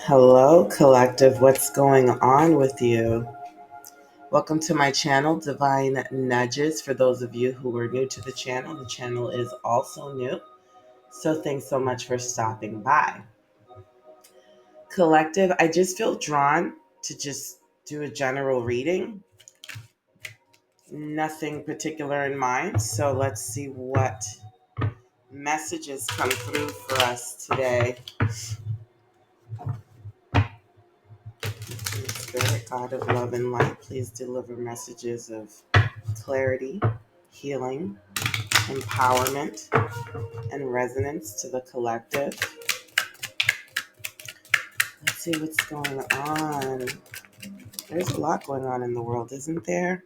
Hello, collective. What's going on with you? Welcome to my channel, Divine Nudges. For those of you who are new to the channel is also new. So thanks so much for stopping by. Collective, I just feel drawn to just do a general reading. Nothing particular in mind. So let's see what messages come through for us today. Spirit, God of love and light, please deliver messages of clarity, healing, empowerment, and resonance to the collective. Let's see what's going on. There's a lot going on in the world, isn't there?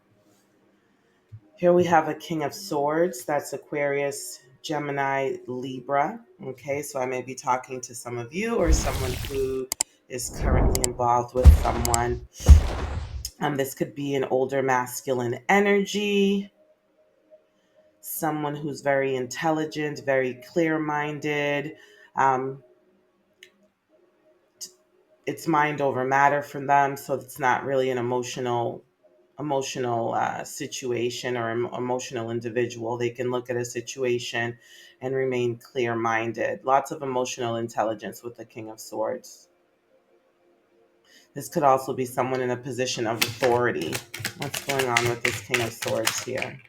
Here we have a King of Swords. That's Aquarius, Gemini, Libra. Okay, so I may be talking to some of you or someone who is currently involved with someone. This could be an older masculine energy, someone who's very intelligent, very clear-minded. Um, it's mind over matter for them, so it's not really an emotional situation or emotional individual. They can look at a situation and remain clear-minded. Lots of emotional intelligence with the King of Swords. This could also be someone in a position of authority. What's going on with this King of Swords here?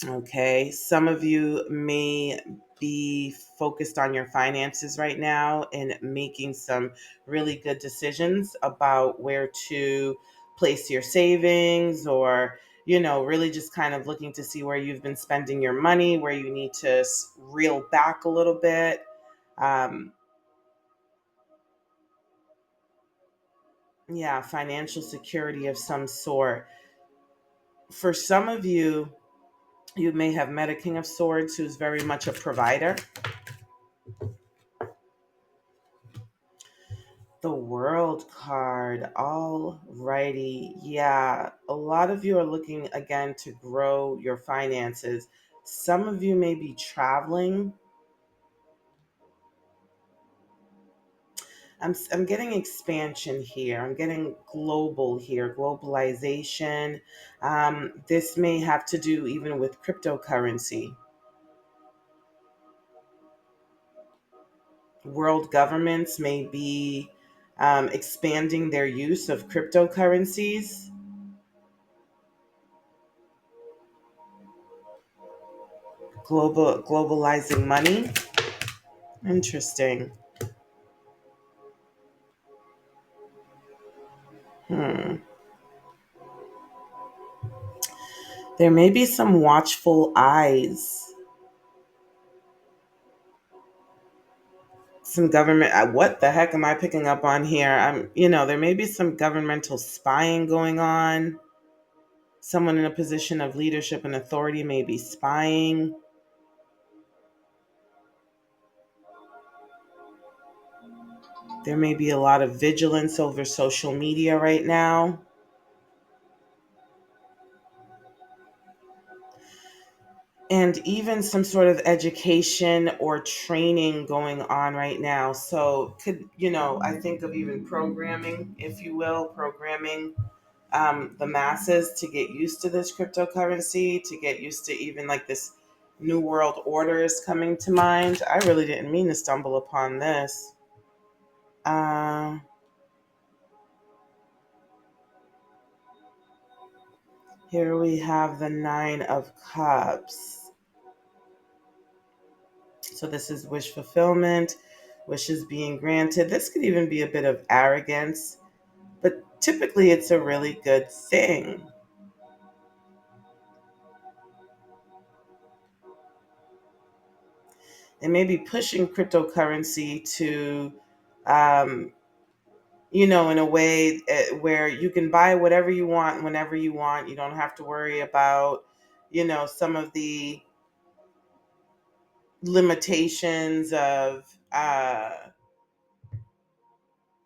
Okay, some of you may be focused on your finances right now and making some really good decisions about where to place your savings, or really just kind of looking to see where you've been spending your money, where you need to reel back a little bit. um, yeah, financial security of some sort. For some of you, you may have met a King of Swords who's very much a provider. The World card. All righty. Yeah, a lot of you are looking again to grow your finances. Some of you may be traveling. I'm getting expansion here. I'm getting global here, globalization. This may have to do even with cryptocurrency. World governments may be expanding their use of cryptocurrencies. Globalizing money. Interesting. Hmm. There may be some watchful eyes. Some government. What the heck am I picking up on here? There may be some governmental spying going on. Someone in a position of leadership and authority may be spying. There may be a lot of vigilance over social media right now. And even some sort of education or training going on right now. So I think of even programming, if you will, programming the masses to get used to this cryptocurrency, to get used to even like this new world order is coming to mind. I really didn't mean to stumble upon this. Uh, Here we have the Nine of Cups. So this is wish fulfillment, wishes being granted. This could even be a bit of arrogance, but typically it's a really good thing. And maybe pushing cryptocurrency to, um, in a way where you can buy whatever you want whenever you want. You don't have to worry about, some of the limitations of, I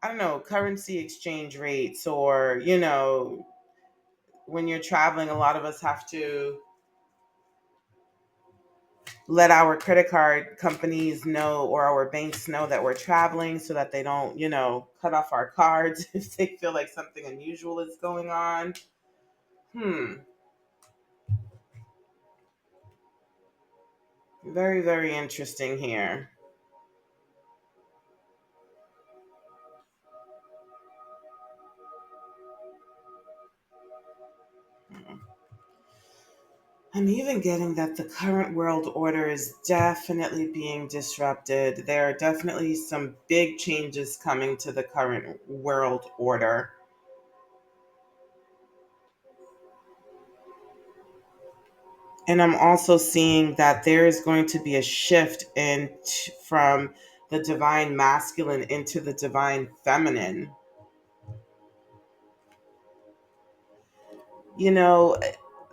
don't know, currency exchange rates, or, when you're traveling, a lot of us have to let our credit card companies know or our banks know that we're traveling so that they don't, cut off our cards if they feel like something unusual is going on. Hmm. Very, very interesting here. I'm even getting that the current world order is definitely being disrupted. There are definitely some big changes coming to the current world order. And I'm also seeing that there is going to be a shift from the divine masculine into the divine feminine. you know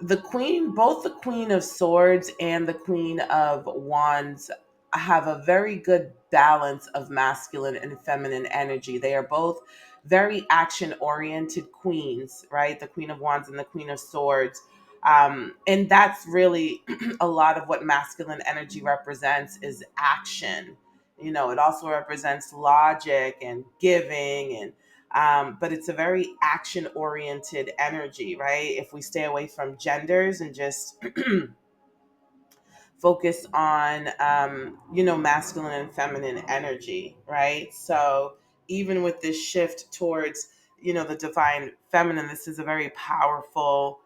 the queen both the queen of swords and the queen of wands have a very good balance of masculine and feminine energy. They are both very action oriented queens, right? The queen of wands and the queen of swords. And that's really a lot of what masculine energy represents is action. It also represents logic and giving, and but it's a very action oriented energy, right? If we stay away from genders and just focus on, masculine and feminine energy, right? So even with this shift towards, the divine feminine, this is a very powerful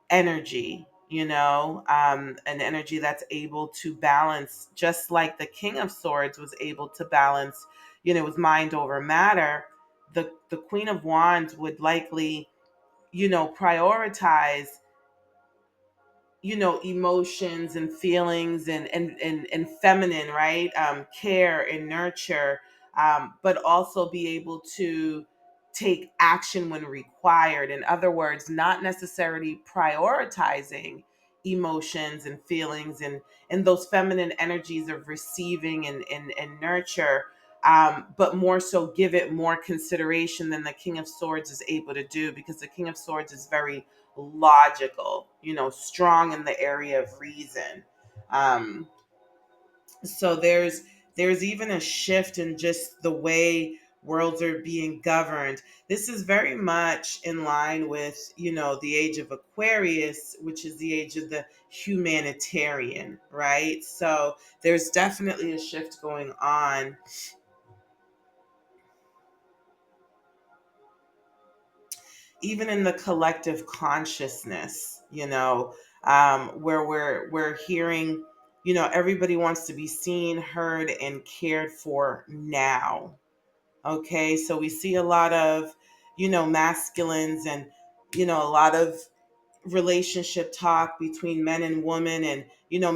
energy, an energy that's able to balance, just like the King of Swords was able to balance, with mind over matter. The Queen of Wands would likely, prioritize, emotions and feelings and feminine, right? Care and nurture, but also be able to take action when required. In other words, not necessarily prioritizing emotions and feelings and those feminine energies of receiving and nurture, but more so give it more consideration than the King of Swords is able to do, because the King of Swords is very logical, strong in the area of reason. Um, so there's even a shift in just the way worlds are being governed. This is very much in line with, the age of Aquarius, which is the age of the humanitarian, right? So there's definitely a shift going on, even in the collective consciousness, where we're hearing, everybody wants to be seen, heard, and cared for now. Okay, so we see a lot of, masculines and, a lot of relationship talk between men and women, and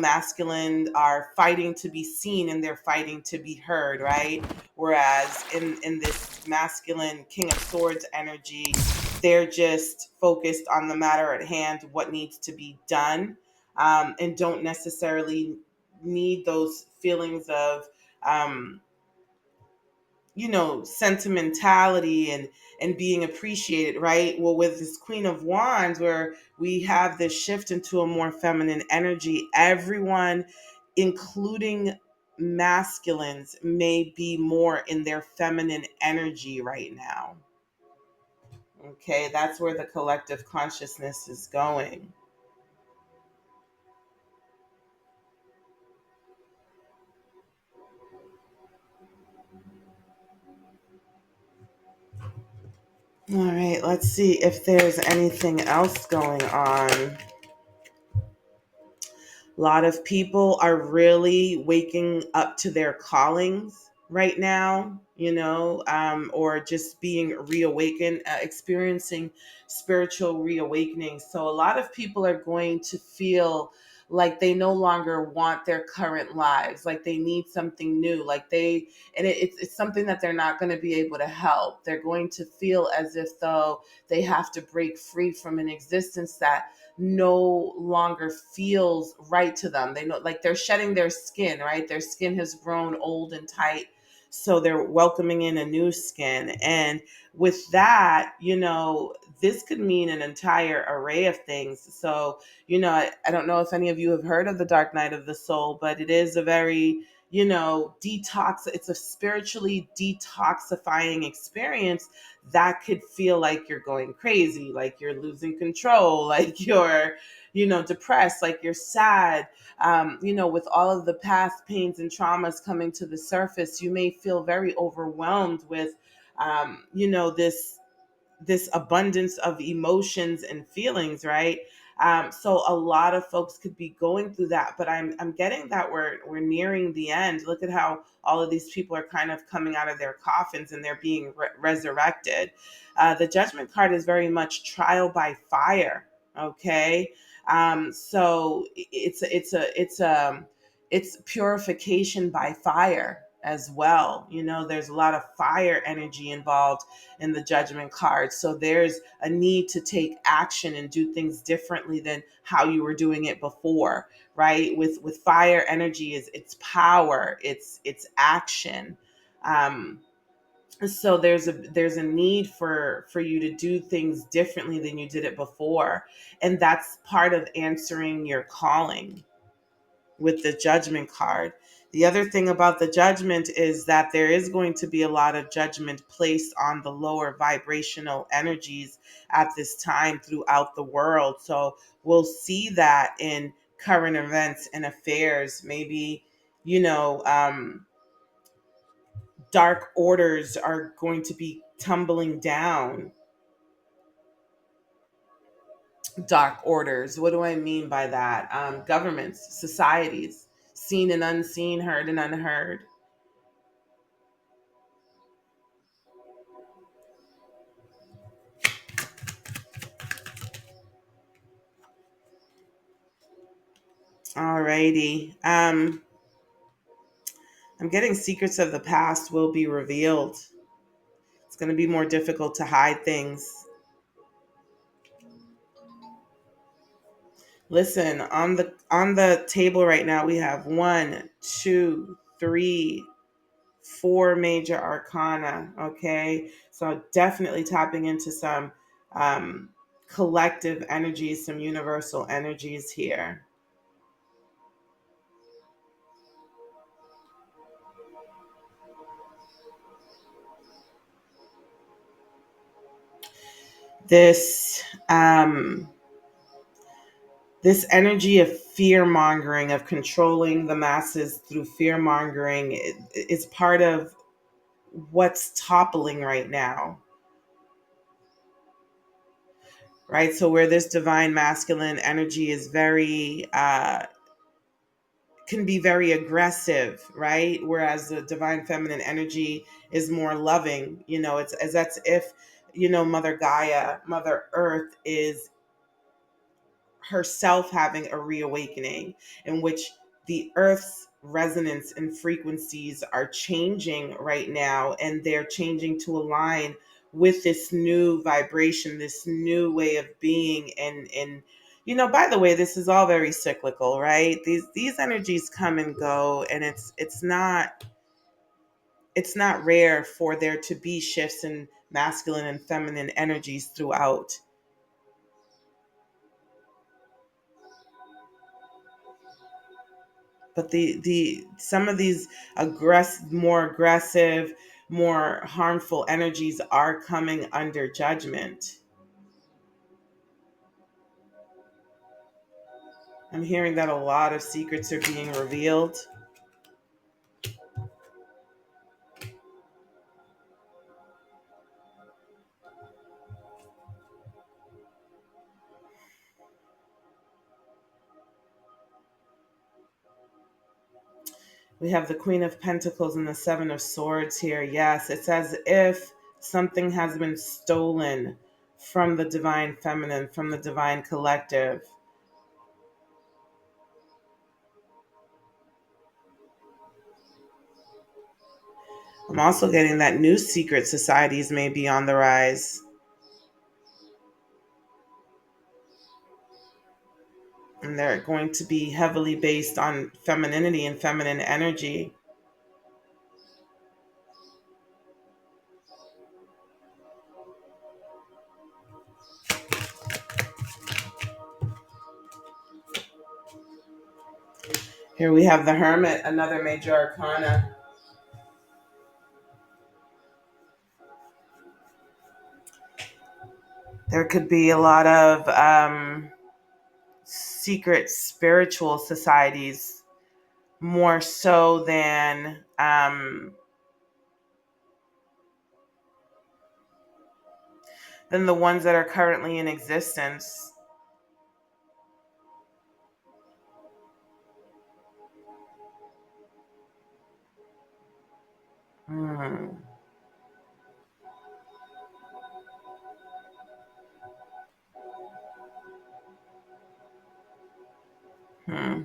masculine are fighting to be seen and they're fighting to be heard, right? Whereas in this masculine King of Swords energy, they're just focused on the matter at hand, what needs to be done, and don't necessarily need those feelings of, um, sentimentality and being appreciated, right? Well, with this Queen of Wands, where we have this shift into a more feminine energy, everyone, including masculines, may be more in their feminine energy right now. Okay, that's where the collective consciousness is going. All right, let's see if there's anything else going on. A lot of people are really waking up to their callings right now, or just being reawakened, experiencing spiritual reawakening. So a lot of people are going to feel like they no longer want their current lives, like they need something new, like it's something that they're not going to be able to help. They're going to feel as if though they have to break free from an existence that no longer feels right to them. They know, like they're shedding their skin, right? Their skin has grown old and tight. So they're welcoming in a new skin. And with that, this could mean an entire array of things. So, I don't know if any of you have heard of the Dark Night of the Soul, but it is a very, it's a spiritually detoxifying experience that could feel like you're going crazy, like you're losing control, like you're, depressed, like you're sad. With all of the past pains and traumas coming to the surface, you may feel very overwhelmed with, this abundance of emotions and feelings, right? So a lot of folks could be going through that, but I'm getting that we're nearing the end. Look at how all of these people are kind of coming out of their coffins and they're being resurrected. The Judgment card is very much trial by fire. Okay, so it's purification by fire as well. There's a lot of fire energy involved in the Judgment card. So there's a need to take action and do things differently than how you were doing it before, right? With fire energy is it's power, it's action. Um, so there's a need for you to do things differently than you did it before, and that's part of answering your calling with the Judgment card. The other thing about the Judgment is that there is going to be a lot of judgment placed on the lower vibrational energies at this time throughout the world. So we'll see that in current events and affairs. Maybe, you know, um, dark orders are going to be tumbling down. Dark orders. What do I mean by that? Governments, societies, seen and unseen, heard and unheard. Alrighty. I'm getting secrets of the past will be revealed. It's going to be more difficult to hide things. Listen, on the table right now we have one, two, three, four major arcana. Okay, so definitely tapping into some um, collective energies, some universal energies here. This this energy of fear mongering, of controlling the masses through fear mongering, is part of what's toppling right now, right? So where this divine masculine energy is very can be very aggressive, right? Whereas the divine feminine energy is more loving. It's as that's if Mother Gaia, Mother Earth is herself having a reawakening, in which the earth's resonance and frequencies are changing right now, and they're changing to align with this new vibration, this new way of being. And by the way, this is all very cyclical, right? These energies come and go, and it's not rare for there to be shifts in masculine and feminine energies throughout. But the some of these more aggressive, more harmful energies are coming under judgment. I'm hearing that a lot of secrets are being revealed. We have the Queen of Pentacles and the Seven of Swords here. Yes, it's as if something has been stolen from the divine feminine, from the divine collective. I'm also getting that new secret societies may be on the rise, and they're going to be heavily based on femininity and feminine energy. Here we have the Hermit, another major arcana. There could be a lot of secret spiritual societies, more so than the ones that are currently in existence. Hmm. Hmm.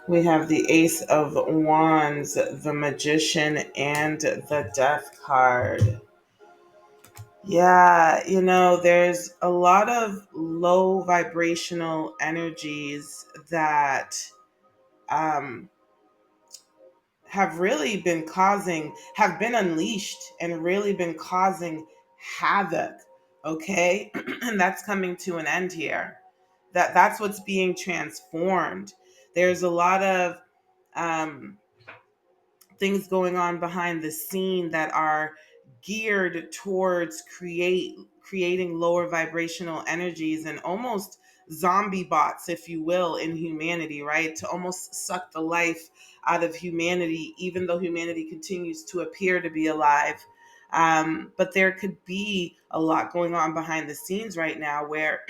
We have the Ace of Wands, the Magician, and the Death card. Yeah, there's a lot of low vibrational energies that um, have been unleashed and really been causing havoc. Okay, and that's coming to an end here. That's what's being transformed. There's a lot of um, things going on behind the scene that are geared towards creating lower vibrational energies and almost zombie bots, if you will, in humanity, right? To almost suck the life out of humanity, even though humanity continues to appear to be alive. But there could be a lot going on behind the scenes right now where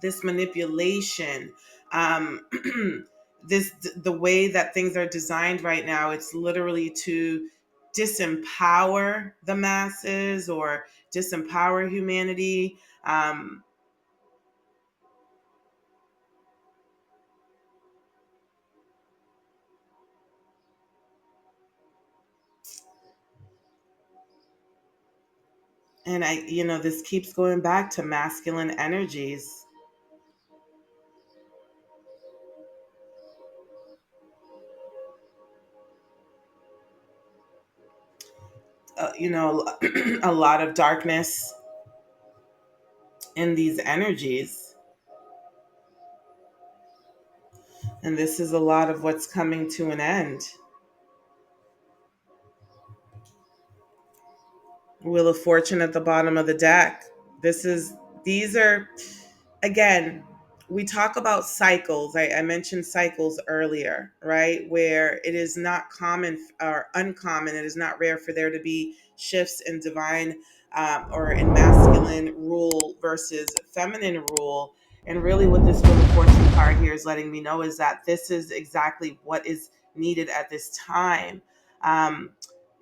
this manipulation, um, the way that things are designed right now, it's literally to disempower the masses or disempower humanity. And this keeps going back to masculine energies. A lot of darkness in these energies. And this is a lot of what's coming to an end. Wheel of Fortune at the bottom of the deck. These are, again, we talk about cycles. I mentioned cycles earlier, right? Where it is not common or uncommon, it is not rare for there to be shifts in divine or in masculine rule versus feminine rule. And really, what this Wheel of Fortune card here is letting me know is that this is exactly what is needed at this time. Um,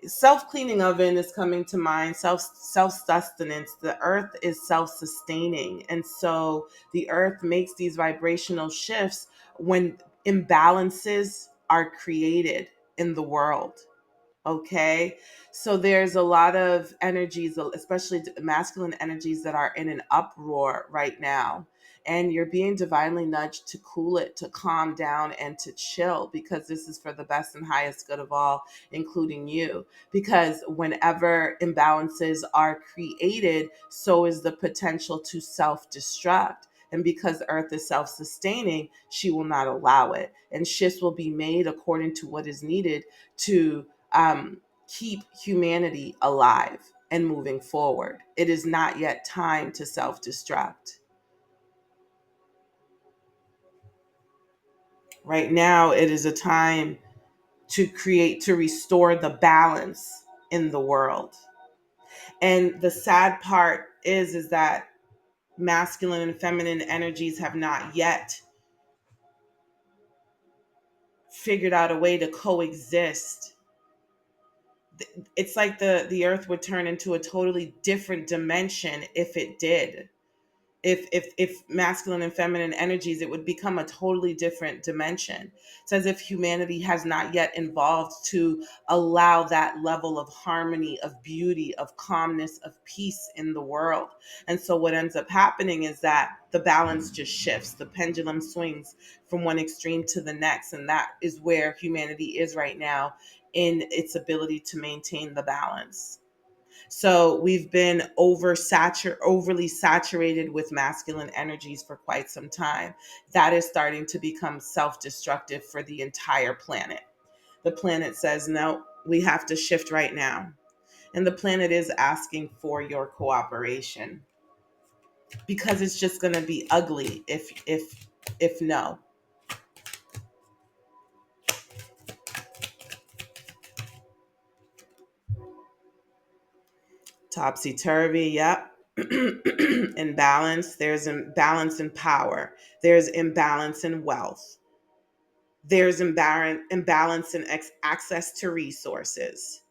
Self-cleaning oven is coming to mind. Self sustenance. The earth is self-sustaining, and so the earth makes these vibrational shifts when imbalances are created in the world. Okay, so there's a lot of energies, especially masculine energies, that are in an uproar right now, and you're being divinely nudged to cool it, to calm down, and to chill, because this is for the best and highest good of all, including you. Because whenever imbalances are created, so is the potential to self-destruct. And because Earth is self sustaining, she will not allow it. And shifts will be made according to what is needed to keep humanity alive and moving forward. It is not yet time to self destruct. Right now, it is a time to restore the balance in the world. And the sad part is that masculine and feminine energies have not yet figured out a way to coexist. It's like the earth would turn into a totally different dimension if it did. If masculine and feminine energies, it would become a totally different dimension. It's as if humanity has not yet evolved to allow that level of harmony, of beauty, of calmness, of peace in the world. And so what ends up happening is that the balance just shifts, the pendulum swings from one extreme to the next, and that is where humanity is right now in its ability to maintain the balance. So we've been overly saturated with masculine energies for quite some time. That is starting to become self-destructive for the entire planet. The planet says, no, we have to shift right now. And the planet is asking for your cooperation, because it's just going to be ugly if no. Topsy turvy, yep. Imbalance. There's imbalance in power. There's imbalance in wealth. There's imbalance in access to resources.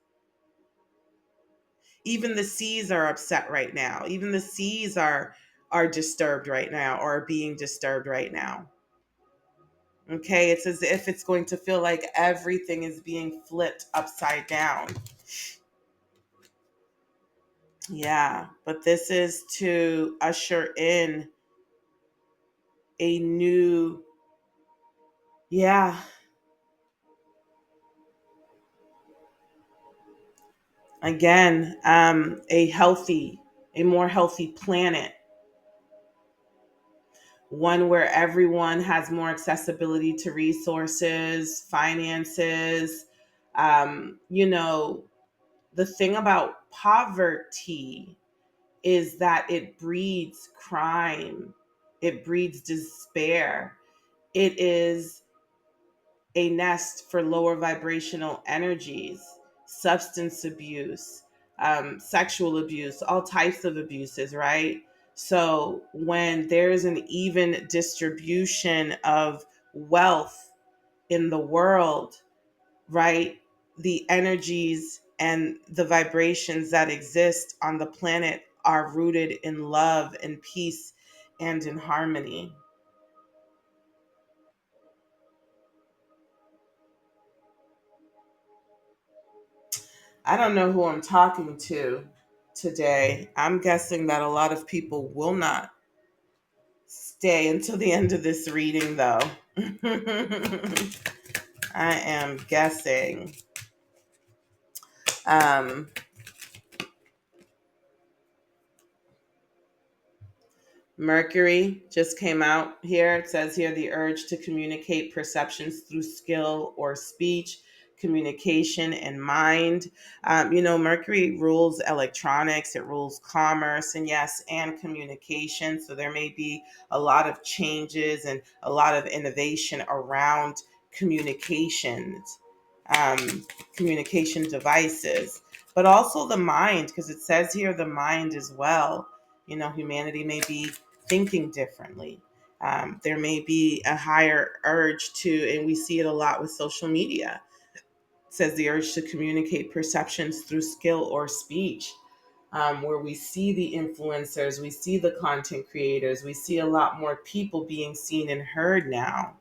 Even the seas are upset right now. Even the seas are disturbed right now, or are being disturbed right now. Okay, it's as if it's going to feel like everything is being flipped upside down. Yeah, but this is to usher in a new, yeah, again, a more healthy planet, one where everyone has more accessibility to resources, finances. You know, the thing about poverty is that it breeds crime, it breeds despair. It is a nest for lower vibrational energies, substance abuse, sexual abuse, all types of abuses, right? So when there's an even distribution of wealth in the world, right, the energies and the vibrations that exist on the planet are rooted in love and peace and in harmony. I don't know who I'm talking to today. I'm guessing that a lot of people will not stay until the end of this reading, though. I am guessing. Um, Mercury just came out here. It says here the urge to communicate perceptions through skill or speech, communication, and mind. Mercury rules electronics, it rules commerce, and yes, and communication. So there may be a lot of changes and a lot of innovation around communications, communication devices, but also the mind, because it says here the mind as well. Humanity may be thinking differently. There may be a higher urge to, and we see it a lot with social media. It says the urge to communicate perceptions through skill or speech, where we see the influencers, we see the content creators, we see a lot more people being seen and heard now.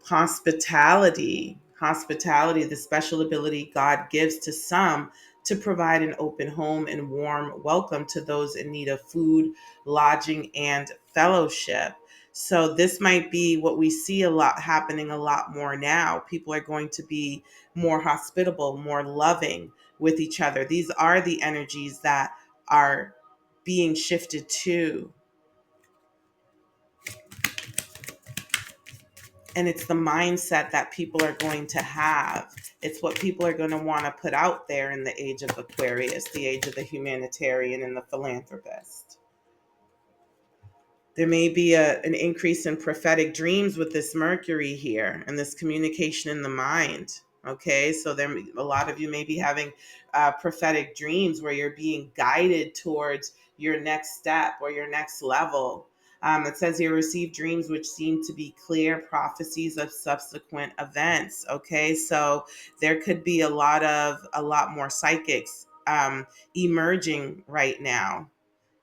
Hospitality, the special ability God gives to some to provide an open home and warm welcome to those in need of food, lodging, and fellowship. So this might be what we see a lot happening a lot more now. People are going to be more hospitable, more loving with each other. These are the energies that are being shifted to. And it's the mindset that people are going to have. It's what people are going to want to put out there in the age of Aquarius, the age of the humanitarian and the philanthropist. There may be an increase in prophetic dreams with this Mercury here and this communication in the mind. Okay, so there, a lot of you may be having prophetic dreams where you're being guided towards your next step or your next level. It says you receive dreams which seem to be clear prophecies of subsequent events. Okay, so there could be a lot more psychics emerging right now.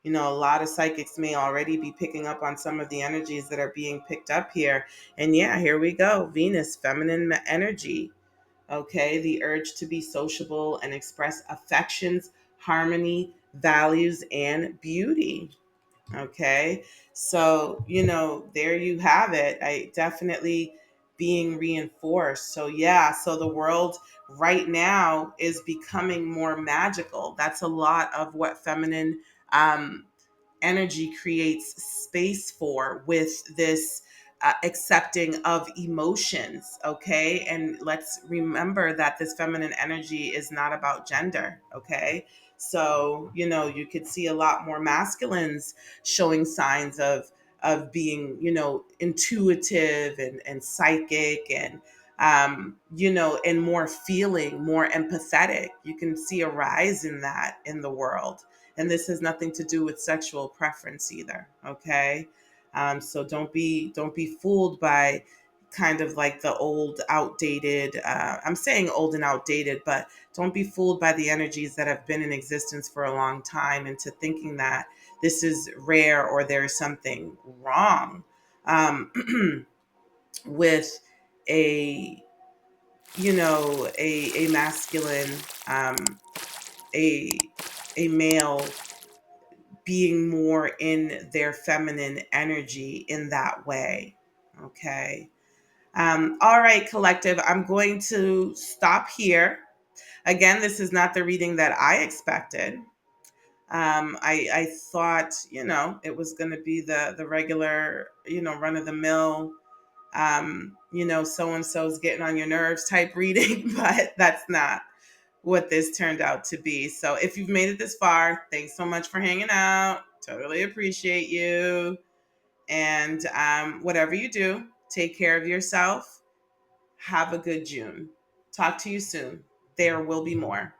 A lot of psychics may already be picking up on some of the energies that are being picked up here. And yeah, here we go. Venus, feminine energy. Okay, the urge to be sociable and express affections, harmony, values, and beauty. Okay, so, there you have it. I definitely being reinforced. So yeah, so the world right now is becoming more magical. That's a lot of what feminine um, energy creates space for, with this accepting of emotions. Okay, and let's remember that this feminine energy is not about gender. Okay, so you could see a lot more masculines showing signs of being intuitive and psychic, and and more feeling, more empathetic. You can see a rise in that in the world, and this has nothing to do with sexual preference either. Okay, so don't be fooled by kind of like the old outdated, I'm saying old and outdated, but don't be fooled by the energies that have been in existence for a long time into thinking that this is rare or there's something wrong with a a masculine, um, a a male being more in their feminine energy in that way. Okay. All right, collective. I'm going to stop here. Again, this is not the reading that I expected. I thought, it was going to be the regular, run of the mill, so and so's getting on your nerves type reading, but that's not what this turned out to be. So if you've made it this far, thanks so much for hanging out. Totally appreciate you. And whatever you do, take care of yourself. Have a good June. Talk to you soon. There will be more.